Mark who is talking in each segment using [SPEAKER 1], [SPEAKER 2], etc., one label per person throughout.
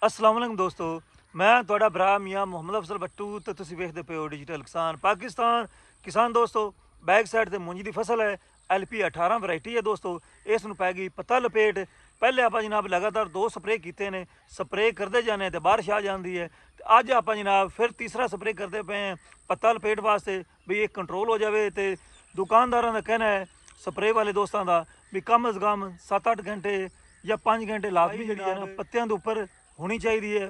[SPEAKER 1] अस्सलाम वालेकुम दोस्तों, मैं तुहाडा भरा मियाँ मुहम्मद अफजल भट्टू तो तुसीं वेखदे पे हो डिजिटल किसान पाकिस्तान। किसान दोस्तों, बैक साइड ते मुंजी दी फसल है, LP 18 वैरायटी है दोस्तों। इस नूं पै गई पत्ता लपेट। पहले आप जनाब लगातार 2 स्प्रे किए ने, स्प्रे करते जाने तो बारिश आ जाती है। तो अज आप जनाब फिर तीसरा स्प्रे करते पे हैं पत्ता लपेट वास्ते भी एक कंट्रोल हो जाए। तो दुकानदारों का कहना है स्प्रे वाले दोस्तों का भी कम अज़ कम 7-8 घंटे या 5 घंटे लाजमी जी है ना पत्तियां के उपर होनी चाहिए है,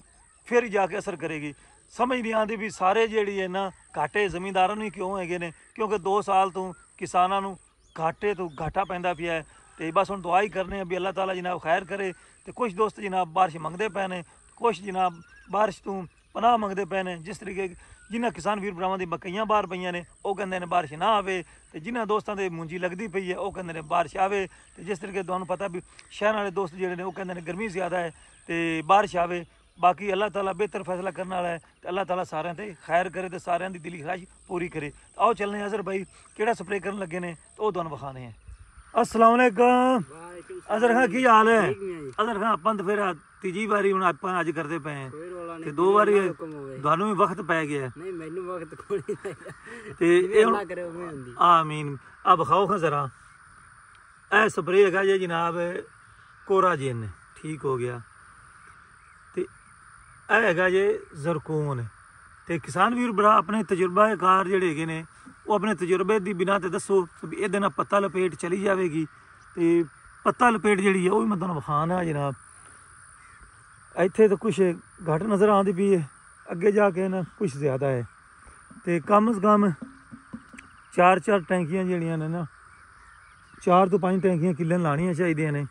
[SPEAKER 1] फिर ही जाके असर करेगी। समझ नहीं आती भी सारे जी है ना घाटे जमींदारों ही क्यों है ने, क्योंकि 2 साल तो किसानों घाटे तो घाटा पैंदा पिया है। तो बस हम दुआ ही करने भी अल्लाह ताला जनाब खैर करे। तो कुछ दोस्त जनाब बारिश मंगते पे ने, कुछ जनाब बारिश तो पनाह मंगते पे ने। जिस तरीके जिन्हें किसान वीर भरावां दी मकइयां बाहर पईयां ने वो कहते हैं बारिश ना आवे, तो जिन्हें दोस्तों के मुंजी लगती पई है वो कहते हैं बारिश आवे। तो जिस तरीके तुहानूं पता भी शहर वाले दोस्त जिहड़े ने वो कहते हैं गर्मी ज़्यादा है तो बारिश आवे। बाकी अल्लाह ताला बेहतर फैसला करने वाला है। तो अल्लाह ताला सारें ते खैर करे तो सारें दी दिली ख्वाहिश पूरी करे। आओ चलने अजहर भाई केड़ा स्प्रे करन लगे ने तो वो तुहानूं विखाने हैं। अस्सलाम वालेकुम अजहर खां, की हाल है? अजहर खां अपन तो फिर तीजी बारी हुण आपां अज करदे पे हैं ते 2 बारी तुहानूं भी वक्त पै गया नहीं मैनूं वक्त कोई नहीं ते अल्लाह करे उम्मीद हुंदी। आमीन। अब खाओ खां जरा ए स्प्रे हैगा जी जनाब कोराजेन ठीक हो गया। तो यह हैगा जे जरकून। तो किसान वीर भरा अपने तजुर्बाकार जोड़े है ने वो अपने तजुर्बे की बिना तो दसो ये पत्ता लपेट चली जाएगी। तो पत्ता लपेट जी है वह भी मैं तुहानूं विखाना है जनाब। इत्थे तो कुछ घट नज़र आती पई है, अगे जाके ना कुछ ज़्यादा है। तो कम अज़ कम 4-4 टैंकियां जिहड़ियां ने ना 4 तो 5 टैंकियां किले लानियां चाहिए ने।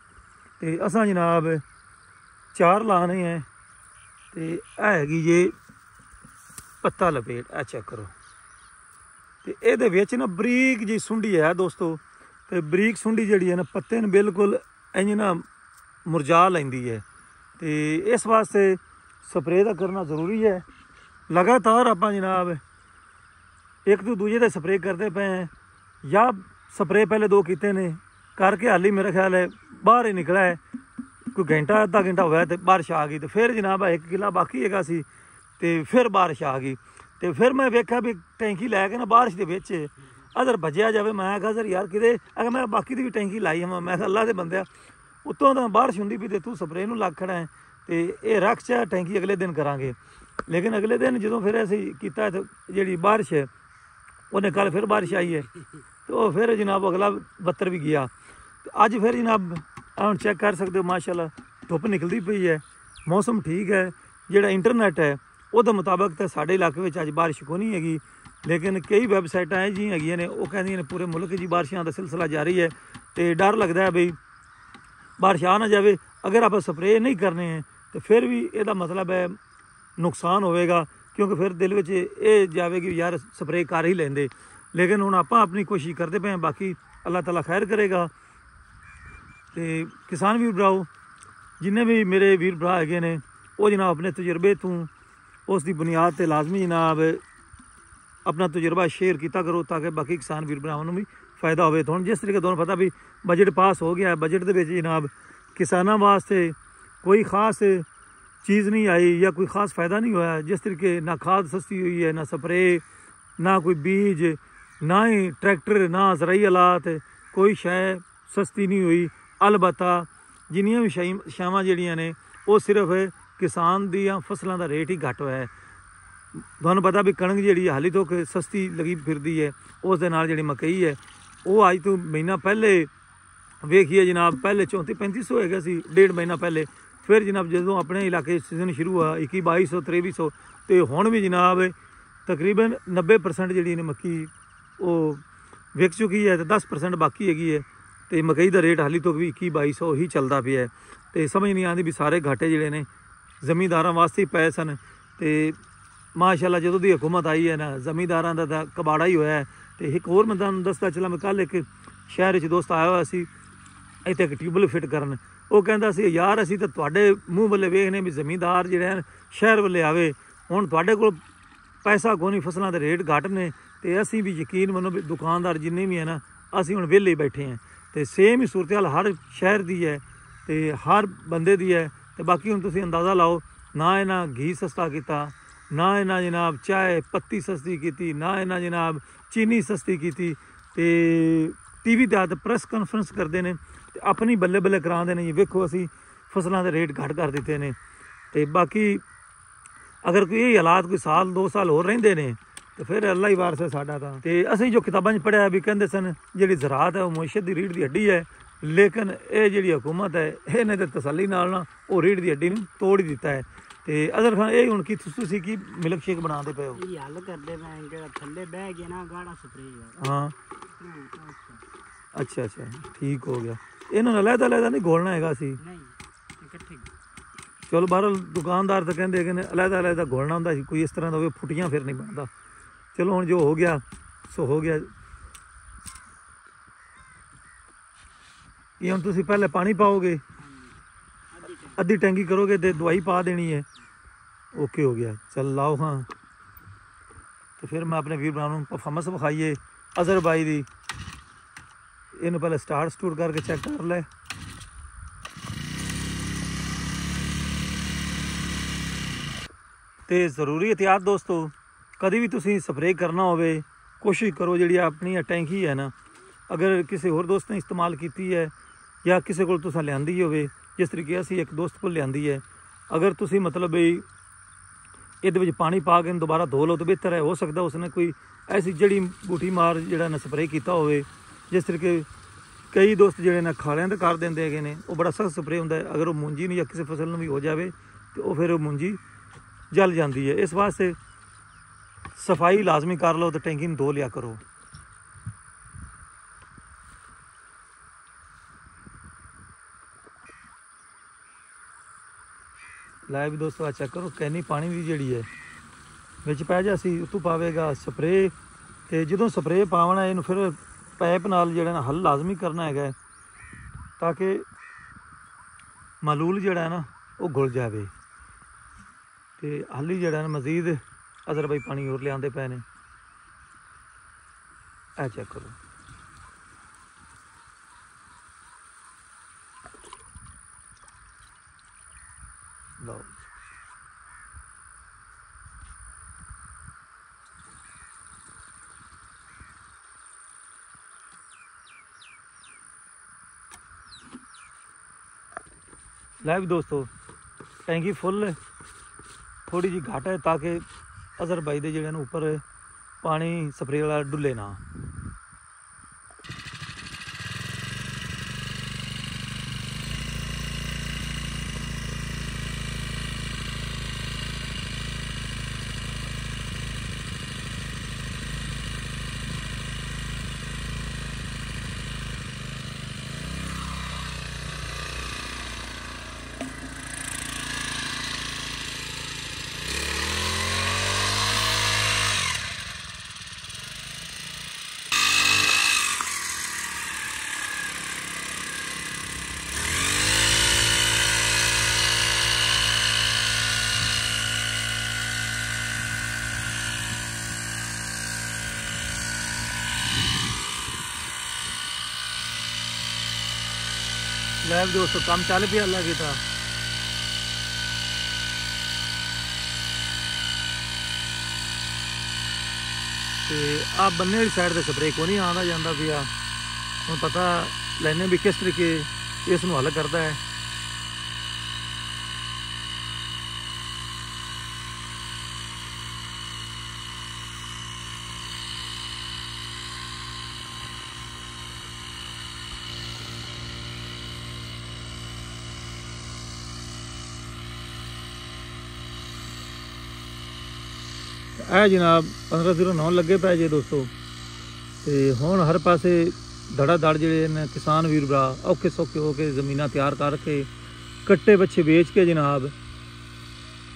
[SPEAKER 1] तो असां जनाब 4 लाने हैं। तो हैगी जे पत्ता लपेट आ चेक करो। तो ये ना बरीक जी सुंडी है दोस्तों। तो बरीक सुंडी जी है ना पत्ते ने बिल्कुल इंज ना मुरझा लेंदी है। तो इस वास्ते स्प्रे का करना जरूरी है। लगातार आप जनाब एक तो दूजे का स्प्रे करते पे हैं या स्प्रे पहले 2 किए ने करके हाली मेरा ख्याल है बाहर ही निकला है। कोई घंटा आधा घंटा हुआ तो बारिश आ गई। तो फिर जनाब 1 किला बाकी है सी तो फिर बारिश आ गई। तो फिर मैं वेख्या भी टैंकी लैके ना बारिश के बिच अगर बजया जाए मैं कहा सर यार कि अगर मैं बाकी की भी टैंकी लाई हाँ मैं अल्लाह के बंदे उत्तों तो बारिश होंगी भी तो तू स्प्रे में लग खड़ा है। तो ये रख चा टैंकी अगले दिन करांगे। लेकिन अगले दिन जो फिर असी किया तो जी बारिश है उन्हें कल फिर बारिश आई है तो फिर जनाब अगला 72 भी गया। तो अज फिर जनाब हम चेक कर सकते हो माशाल्लाह धुप निकलती पई है, मौसम ठीक है। जोड़ा इंटरनेट है वो मुताबिक तो साढ़े इलाके में अज बारिश को नहीं हैगी। लेकिन कई वैबसाइटा है जी हैगियां ने वो कहदियां ने पूरे मुल्क की बारिशों का सिलसिला जारी है। तो डर लगता है बई बारिश आ ना जाए। अगर आप स्प्रे नहीं करने हैं तो फिर भी यदा मतलब है नुकसान होएगा, क्योंकि फिर दिल में ये जाए कि यार स्प्रे कर ही लेंदे। लेकिन हुण आपां अपनी कोशिश करते पे हैं, बाकी अल्लाह ताला खैर करेगा। तो किसान वीर भराओ जिन्हें भी मेरे वीर भरा है ने वो जनाब अपने तजुर्बे तो उसकी बुनियाद पर लाजमी जनाब अपना तजुर्बा शेयर किया करो ताकि बाकी किसान वीर भरावां भी फायदा हो। तो जिस तरीके तुहानूं पता भी बजट पास हो गया है, बजट के जनाब किसानों वास्ते कोई खास चीज़ नहीं आई या कोई खास फायदा नहीं होया। जिस तरीके ना खाद सस्ती हुई है, ना स्प्रे, ना कोई बीज, ना ही ट्रैक्टर, ना ज़राई आलात, कोई शय सस्ती नहीं हुई। अलबत्ता जिन्नियां भी शावां जिहड़ियां ने वो सिर्फ किसान दियां फसलों का रेट ही घट होया है। तुहानूं पता भी कणक जी हाली तो सस्ती लगी फिरदी है, उस दे नाल जिहड़ी मकई है वो अज तो महीना पहले वेखिए जनाब पहले 3400-3500 है सी 1.5 महीना पहले। फिर जनाब जो अपने इलाके सीजन शुरू हुआ 2100-2200 तो हुण भी जनाब तकरीबन 90% जी मक्की वो विक चुकी है। तो 10% बाकी हैगी है। तो मकई का रेट हाली तो भी 2100-2200 ही चलता पिया है। तो समझ नहीं आती भी सारे घाटे जोड़े ने जमींदारों वास्ते ही पे सन। तो माशाल्लाह जो दी हुकूमत आई है ना जमींदारों का तो कबाड़ा ही होया है। तो एक होर मैं तुहानूं दसदा चला, मैं कल एक शहर दोस्त आया हुआ सी इत्थे एक ट्यूबल फिट करन। वो कहता सी यार असी तो तुहाडे मूँह वाले वेखने भी जमींदार जिहड़े हैं शहर वाले आवे, हुण तुहाडे कोल पैसा कोई नहीं, फसलों के रेट घट ने। तो असी भी यकीन मनो भी दुकानदार जिन्ने भी है ना असी हुण वेले बैठे हैं। तो सेम ही सूरत हाल हर शहर की है, तो हर बंदे की है। तो बाकी हुण तुसीं अंदाज़ा लाओ ना इन्हां घी सस्ता किया, ना इन्हां जनाब चाय पत्ती सस्ती की, ना इन्हां जनाब चीनी सस्ती की। तो टीवी तहत प्रैस कॉन्फ्रेंस करते हैं तो अपनी बल्ले बल्ले कराते हैं जी, वेखो असी फसलों के रेट घट कर दिते हैं। तो बाकी अगर कोई ये हालात कोई साल 2 साल होर रहिंदे ने तो फिर अल्लाह ही वारस है साडा। तां ते असीं जो किताबां च पढ़िया भी कहंदे सन जिहड़ी ज़राअत है वो मुईशत की रीढ़ की हड्डी है, लेकिन ये जिहड़ी हुकूमत है इहने ते तसल्ली नाल ना वो रीढ़ की हड्डी नूं तोड़ ही दिता है। तो अजहर खान ये हुण की तुसीं की मिल्क शेक बनाते पे हो?
[SPEAKER 2] ये हल करदे मैं जेड़ा थल्ले बह गया ना गाढ़ा स्प्रे
[SPEAKER 1] हाँ अच्छा अच्छा ठीक हो गया। इन्होंने अलहदा अलहदा नहीं घोलना है सी?
[SPEAKER 2] नहीं इकट्ठे।
[SPEAKER 1] चलो बहरहाल दुकानदार तो कहते हैं अलहदा अलहदा घोलना होंदा सी, कोई इस तरह का फुटियां फिर नहीं बनता। चलो हुण जो हो गया सो हो गया। ये हुण तुसीं पहले पानी पाओगे, अद्धी टैंकी करोगे तो दवाई पा देनी है। ओके हो गया, चल लाओ। हाँ तो फिर मैं अपने वीर भरावां नूं परफॉर्मेंस विखाईए अजहर भाई दी। इन्हूं पहले स्टार्ट स्टूट करके चेक कर ले। तो जरूरी एहतियात दोस्तों, कभी भी तुसीं स्प्रे करना होवे कोशिश करो जिहड़ी अपनी टैंकी है ना, अगर किसी होर दोस्त ने इस्तेमाल की है या किसी को तुसां लियांदी होवे, जिस तरीके असीं एक दोस्त को लियांदी है, अगर तुसीं मतलब बई इहदे विच पानी पा के दोबारा धो लो तो बेहतर है। हो सकता उसने कोई ऐसी जड़ी बूटी मार जिहड़ा ना स्प्रे किया होवे, जिस तरीके कई दोस्त जिहड़े ना खालियां ते कर देंदे हैगे ने, वो बड़ा सख्त स्प्रे हुंदा है। अगर वो मुंजी या किसी फसल नूं भी हो जाए तो वो फिर मुंजी जल जाती है। इस वास्ते सफाई लाजमी कर लो तो टैंकी धो लिया करो। लै भी दोस्तों चेक करो कैनी पानी की जी है बिच पै जा सी, उतों पावेगा स्प्रे। तो जो स्प्रे पावना इन फिर पैप नाल जो ना हल लाजमी करना है ताकि मालूल जड़ा है ना वो घुल जाए। तो हल ही जड़ा मजीद अजहर भाई पानी और लिया पे ने। ऐ चेक करो, लो लै भी दोस्तों टैंकी फुल है, थोड़ी जी घट है ताकि अजहर भाई दे जिहड़े उपर पानी स्प्रे वाला डुले ना। लै दोस्तों काम चल पिया अल्लाह कीता। ते आ बन्ने वाली साइड से स्प्रे को नहीं आंदा जांदा पिया, हुण पता लैने भी किस तरीके इस नूं हल करदा है। है जनाब 1509 लगे पे जे दोस्तों। तो हुण हर पासे धड़ा धड़ जिहड़े ने किसान वीर भरा औखे सौखे हो के ज़मीनां तैयार करके कट्टे बच्छे बेच के जनाब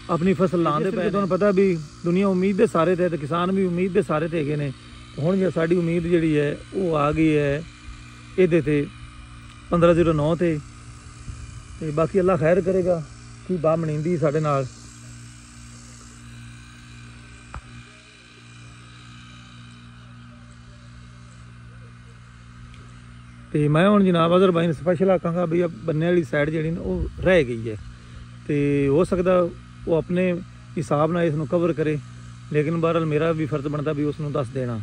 [SPEAKER 1] अपनी फसल लाते पे। तुहानूं पता भी दुनिया उम्मीद दे सारे थे, तो किसान भी उम्मीद दे सारे थे ने। हुण जो साडी उम्मीद जिहड़ी है वो आ गई है इहदे ते 1509 ते। बाकी अल्लाह खैर करेगा कि बाह मनींदी साडे नाल। तो मैं हूँ जनाब अजहर भाई ने स्पैशल आखांगा भी बन्ने वाली साइड जी रह गई है। तो हो सकता ਉਹ ਆਪਣੇ ਹਿਸਾਬ ਨਾਲ ਇਸ ਨੂੰ ਕਵਰ ਕਰੇ, ਲੇਕਿਨ ਬਹਰਹਾਲ ਮੇਰਾ ਵੀ ਫਰਜ਼ ਬਣਦਾ ਵੀ ਉਸ ਨੂੰ ਦੱਸ ਦੇਣਾ।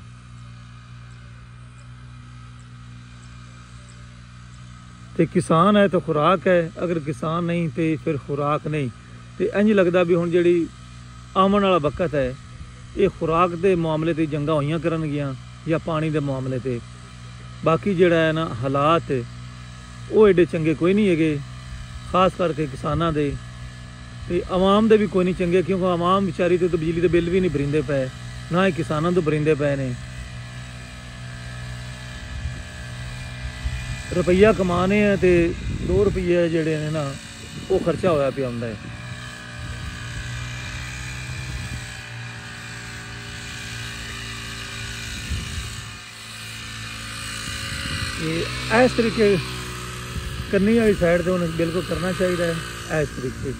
[SPEAKER 1] ਤੇ ਕਿਸਾਨ ਹੈ ਤਾਂ ਖੁਰਾਕ ਹੈ, ਅਗਰ ਕਿਸਾਨ ਨਹੀਂ ਤੇ ਫਿਰ ਖੁਰਾਕ ਨਹੀਂ। ਤੇ ਇੰਝ ਲੱਗਦਾ ਵੀ ਹੁਣ ਜਿਹੜੀ ਆਉਣ ਵਾਲਾ ਵਕਤ ਹੈ ਇਹ ਖੁਰਾਕ ਦੇ ਮਾਮਲੇ ਤੇ ਜੰਗਾਂ ਹੋਈਆਂ ਕਰਨਗੀਆਂ ਜਾਂ ਪਾਣੀ ਦੇ ਮਾਮਲੇ ਤੇ। ਬਾਕੀ ਜਿਹੜਾ ਹੈ ਨਾ ਹਾਲਾਤ ਉਹ ਐਡੇ ਚੰਗੇ ਕੋਈ ਨਹੀਂ ਹੈਗੇ, ਖਾਸ ਕਰਕੇ ਕਿਸਾਨਾਂ ਦੇ ਤੇ ਆਵਾਮ ਦੇ ਵੀ ਕੋਈ ਨਹੀਂ ਚੰਗੇ, ਕਿਉਂਕਿ ਆਵਾਮ ਵਿਚਾਰੀ ਤੇ ਬਿਜਲੀ ਦੇ ਬਿੱਲ ਵੀ ਨਹੀਂ ਭਰਿੰਦੇ ਪਏ, ਨਾ ਹੀ ਕਿਸਾਨਾਂ ਤੋਂ ਭਰਿੰਦੇ ਪਏ ਨੇ। ਰੁਪਈਆ ਕਮਾਣੇ ਆ ਤੇ 2 ਰੁਪਈਏ ਜਿਹੜੇ ਨੇ ਨਾ ਉਹ ਖਰਚਾ ਹੋਇਆ ਪਿਆ ਹੁੰਦਾ ਹੈ। ਇਸ ਤਰੀਕੇ ਕੰਨੀ ਵਾਲੀ ਸਾਈਡ ਤੇ ਉਹਨੂੰ ਬਿਲਕੁਲ ਕਰਨਾ ਚਾਹੀਦਾ ਹੈ ਇਸ ਤਰੀਕੇ।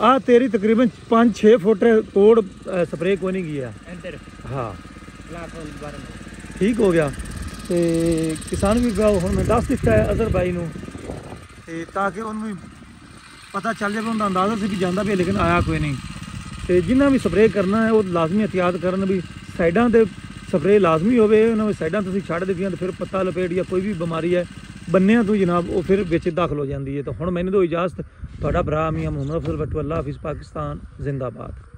[SPEAKER 1] ਆ ਤੇਰੀ ਤਕਰੀਬਨ 5-6 ਫੁੱਟ ਤੋੜ ਸਪਰੇ ਕੋਈ ਨਹੀਂ ਗਿਆ
[SPEAKER 2] ਇੱਧਰ
[SPEAKER 1] ਹਾਂ
[SPEAKER 2] ਬਾਹਰ
[SPEAKER 1] ਠੀਕ ਹੋ ਗਿਆ। ਤੇ ਕਿਸਾਨ ਵੀ ਹੁਣ ਮੈਂ ਦੱਸ ਦਿੱਤਾ ਹੈ ਅਜ਼ਰ ਬਾਈ ਨੂੰ, ਤੇ ਤਾਂ ਕਿ ਉਹਨੂੰ ਵੀ ਪਤਾ ਚੱਲ ਜਾਵੇ, ਉਹਦਾ ਅੰਦਾਜ਼ਾ ਸੀ ਵੀ ਜਾਂਦਾ ਵੀ ਲੇਕਿਨ ਆਇਆ ਕੋਈ ਨਹੀਂ। ਤੇ ਜਿੰਨਾ ਵੀ ਸਪਰੇ ਕਰਨਾ ਹੈ ਉਹ ਲਾਜ਼ਮੀ ਅਹਤਿਆਤ ਕਰਨ, ਵੀ ਸਾਈਡਾਂ ਤੇ ਸਪਰੇ ਲਾਜ਼ਮੀ ਹੋਵੇ। ਉਹਨਾਂ ਵਿੱਚ ਸਾਈਡਾਂ ਤੁਸੀਂ ਛੱਡ ਦਿੱਤੀਆਂ ਤਾਂ ਫਿਰ ਪੱਤਾ ਲਪੇਟ ਜਾਂ ਕੋਈ ਵੀ ਬਿਮਾਰੀ ਹੈ ਬੰਨਿਆਂ ਤੋਂ ਜਨਾਬ ਉਹ ਫਿਰ ਵਿੱਚ ਦਾਖਲ ਹੋ ਜਾਂਦੀ ਹੈ। ਤਾਂ ਹੁਣ ਮੈਨੂੰ ਦਿਓ ਇਜਾਜ਼ਤ, ਤੁਹਾਡਾ ਭਰਾ ਮੀਆਂ ਮੁਹੰਮਦ ਅਫਜ਼ਲ ਬੱਟੂ, ਅੱਲਾ ਹਾਫਿਜ਼, ਪਾਕਿਸਤਾਨ ਜ਼ਿੰਦਾਬਾਦ।